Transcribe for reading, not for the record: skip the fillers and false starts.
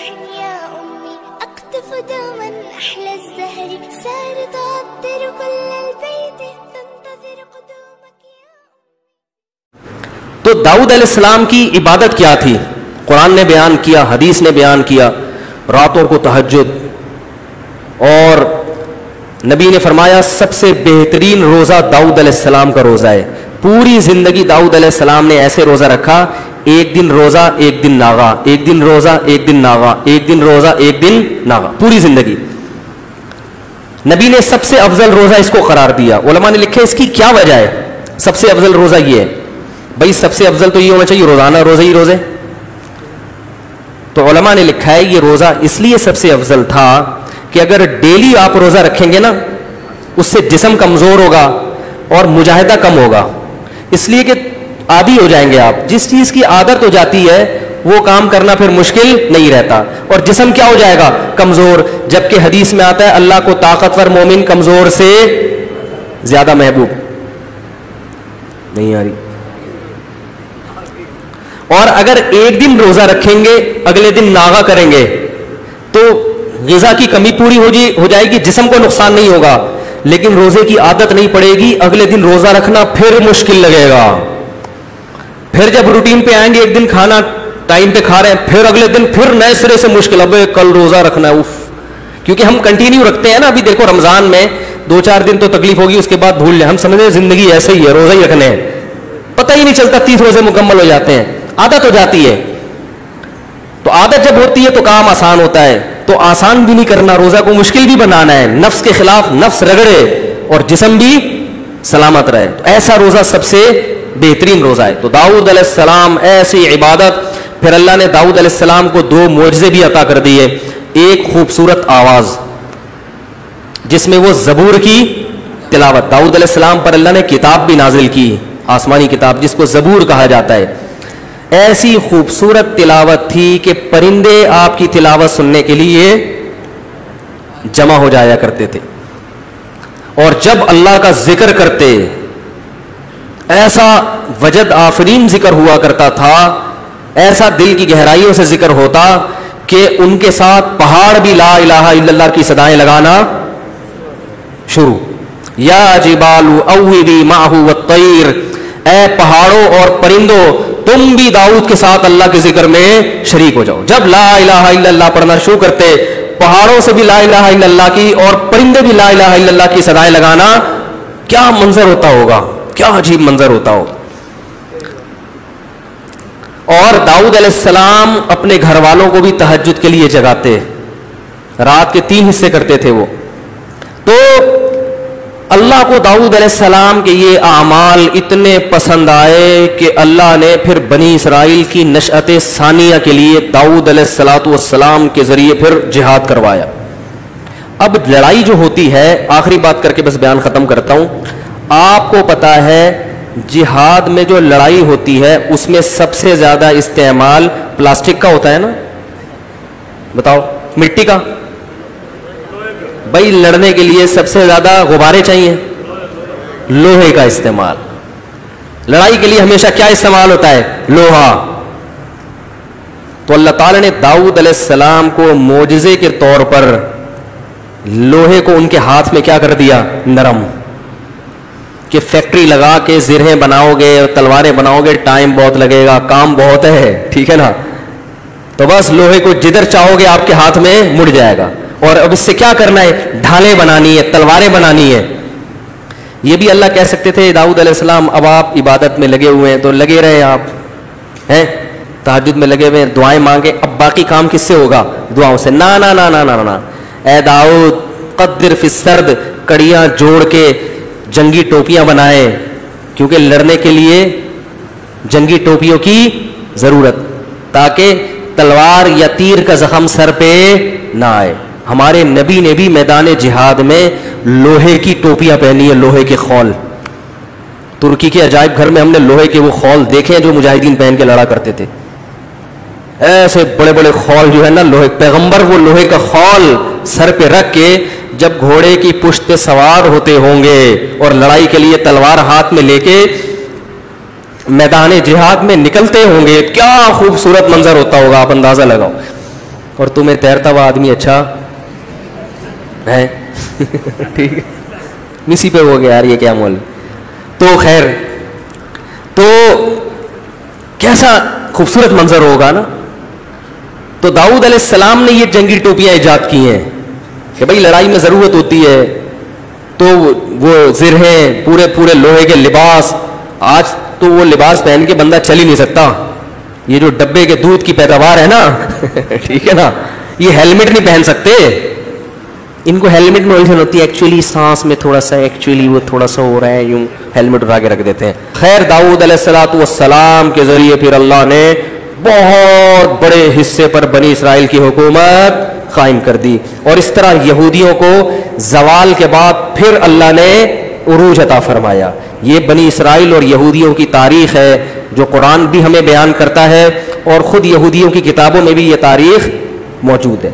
تو داؤد علیہ السلام کی عبادت کیا تھی؟ قرآن نے بیان کیا، حدیث نے بیان کیا، راتوں کو تہجد، اور نبی نے فرمایا سب سے بہترین روزہ داؤد علیہ السلام کا روزہ ہے. پوری زندگی داؤد علیہ السلام نے ایسے روزہ رکھا، ایک دن روزہ ایک دن ناغا، ایک دن روزہ ایک دن ناغا، ایک دن روزہ ایک دن ناغا، پوری زندگی. نبی نے سب سے افضل روزہ اس کو قرار دیا. علماء نے لکھا اس کی کیا وجہ ہے؟ سب سے افضل روزہ یہ ہے بھائی، سب سے افضل تو یہ ہونا چاہیے روزانہ روزے ہی روزے. تو علماء نے لکھا ہے یہ روزہ اس لیے سب سے افضل تھا کہ اگر ڈیلی آپ روزہ رکھیں گے نا، اس سے جسم کمزور ہوگا اور مجاہدہ کم ہوگا، اس لیے کہ عادی ہو جائیں گے آپ. جس چیز کی عادت ہو جاتی ہے وہ کام کرنا پھر مشکل نہیں رہتا، اور جسم کیا ہو جائے گا؟ کمزور. جبکہ حدیث میں آتا ہے اللہ کو طاقتور مومن کمزور سے زیادہ محبوب. نہیں آ رہی؟ اور اگر ایک دن روزہ رکھیں گے اگلے دن ناغا کریں گے تو غذا کی کمی پوری ہو جائے گی، جسم کو نقصان نہیں ہوگا، لیکن روزے کی عادت نہیں پڑے گی. اگلے دن روزہ رکھنا پھر مشکل لگے گا. پھر جب روٹین پہ آئیں گے، ایک دن کھانا ٹائم پہ کھا رہے ہیں، پھر اگلے دن پھر نئے سرے سے مشکل، اب کل روزہ رکھنا ہے. کیونکہ ہم کنٹینیو رکھتے ہیں نا. ابھی دیکھو رمضان میں 2-4 دن تو تکلیف ہوگی، اس کے بعد بھول جائیں. ہم سمجھتے زندگی ایسے ہی ہے، روزہ ہی رکھنے ہیں، پتہ ہی نہیں چلتا 30 روزے مکمل ہو جاتے ہیں. عادت ہو جاتی ہے. تو عادت جب ہوتی ہے تو کام آسان ہوتا ہے. تو آسان بھی نہیں کرنا، روزہ کو مشکل بھی بنانا ہے، نفس کے خلاف نفس رگڑے اور جسم بھی سلامت رہے. تو ایسا روزہ سب سے بہترین روزہ ہے. تو داؤد علیہ السلام ایسی عبادت. پھر اللہ نے داؤد علیہ السلام کو 2 معجزے بھی عطا کر دیے. ایک خوبصورت آواز جس میں وہ زبور کی تلاوت. داؤد علیہ السلام پر اللہ نے کتاب بھی نازل کی، آسمانی کتاب جس کو زبور کہا جاتا ہے. ایسی خوبصورت تلاوت تھی کہ پرندے آپ کی تلاوت سننے کے لیے جمع ہو جایا کرتے تھے. اور جب اللہ کا ذکر کرتے ایسا وجد آفرین ذکر ہوا کرتا تھا، ایسا دل کی گہرائیوں سے ذکر ہوتا کہ ان کے ساتھ پہاڑ بھی لا الہ الا اللہ کی صدائیں لگانا شروع. یا جبال اوبی معہ والطیر، اے پہاڑوں اور پرندوں تم بھی داؤد کے ساتھ اللہ کے ذکر میں شریک ہو جاؤ. جب لا الہ الا اللہ پڑھنا شروع کرتے، پہاڑوں سے بھی لا الہ الا اللہ کی اور پرندے بھی لا الہ الا اللہ کی صدائیں لگانا، کیا منظر ہوتا ہوگا، کیا عجیب منظر ہوتا ہو. اور داؤد علیہ السلام اپنے گھر والوں کو بھی تہجد کے لیے جگاتے. رات کے 3 حصے کرتے تھے وہ. تو اللہ کو داؤد علیہ السلام کے یہ اعمال اتنے پسند آئے کہ اللہ نے پھر بنی اسرائیل کی نشأت ثانیہ کے لیے داؤد علیہ السلام کے ذریعے پھر جہاد کروایا. اب لڑائی جو ہوتی ہے، آخری بات کر کے بس بیان ختم کرتا ہوں. آپ کو پتا ہے جہاد میں جو لڑائی ہوتی ہے اس میں سب سے زیادہ استعمال پلاسٹک کا ہوتا ہے نا؟ بتاؤ. مٹی کا؟ بھائی لڑنے کے لیے سب سے زیادہ غبارے چاہیے، لوہے کا استعمال. لڑائی کے لیے ہمیشہ کیا استعمال ہوتا ہے؟ لوہا. تو اللہ تعالی نے داؤد علیہ السلام کو معجزے کے طور پر لوہے کو ان کے ہاتھ میں کیا کر دیا؟ نرم. کہ فیکٹری لگا کے زرہیں بناؤ گے، تلواریں بناؤ گے، ٹائم بہت لگے گا، کام بہت ہے، ٹھیک ہے نا؟ تو بس لوہے کو جدھر چاہو گے آپ کے ہاتھ میں مڑ جائے گا. اور اب اس سے کیا کرنا ہے؟ ڈھالیں بنانی ہے، تلواریں بنانی ہے. یہ بھی اللہ کہہ سکتے تھے داؤد علیہ السلام اب آپ عبادت میں لگے ہوئے ہیں تو لگے رہے، آپ ہیں تہجد میں لگے ہوئے ہیں، دعائیں مانگے، اب باقی کام کس سے ہوگا؟ دعاؤں سے. نا نا نا نا نا نا. اے داؤد قدر فی السرد، کڑیاں جوڑ کے جنگی ٹوپیاں بنائے، کیونکہ لڑنے کے لیے جنگی ٹوپیوں کی ضرورت، تاکہ تلوار یا تیر کا زخم سر پہ نہ آئے. ہمارے نبی نے بھی میدان جہاد میں لوہے کی ٹوپیاں پہنی ہے، لوہے کے خول. ترکی کے عجائب گھر میں ہم نے لوہے کے وہ خول دیکھے ہیں جو مجاہدین پہن کے لڑا کرتے تھے. ایسے بڑے بڑے خول جو ہے نا لوہے، پیغمبر وہ لوہے کا خول سر پہ رکھ کے جب گھوڑے کی پشت پہ سوار ہوتے ہوں گے اور لڑائی کے لیے تلوار ہاتھ میں لے کے میدان جہاد میں نکلتے ہوں گے، کیا خوبصورت منظر ہوتا ہوگا، آپ اندازہ لگاؤ. اور تمہیں تیرتا ہوا آدمی اچھا ہے. ٹھیک ہے, اسی پہ ہو گیا یار یہ کیا مول. تو خیر, تو کیسا خوبصورت منظر ہوگا نا. تو داؤد علیہ السلام نے یہ جنگی ٹوپیاں ایجاد کی ہیں کہ بھائی لڑائی میں ضرورت ہوتی ہے, تو وہ زرہیں, پورے پورے لوہے کے لباس. آج تو وہ لباس پہن کے بندہ چل ہی نہیں سکتا, یہ جو ڈبے کے دودھ کی پیداوار ہے نا, ٹھیک ہے نا, یہ ہیلمٹ نہیں پہن سکتے. ان کو ہیلمٹ میں الجھن ہوتی ہے, ایکچولی سانس میں تھوڑا سا, ایکچولی وہ تھوڑا سا ہو رہا ہے, یوں ہیلمٹ اٹھا کے رکھ دیتے ہیں. خیر, داؤد علیہ الصلوۃ والسلام کے ذریعے پھر اللہ نے بہت بڑے حصے پر بنی اسرائیل کی حکومت قائم کر دی, اور اس طرح یہودیوں کو زوال کے بعد پھر اللہ نے عروج عطا فرمایا. یہ بنی اسرائیل اور یہودیوں کی تاریخ ہے جو قرآن بھی ہمیں بیان کرتا ہے, اور خود یہودیوں کی کتابوں میں بھی یہ تاریخ موجود ہے.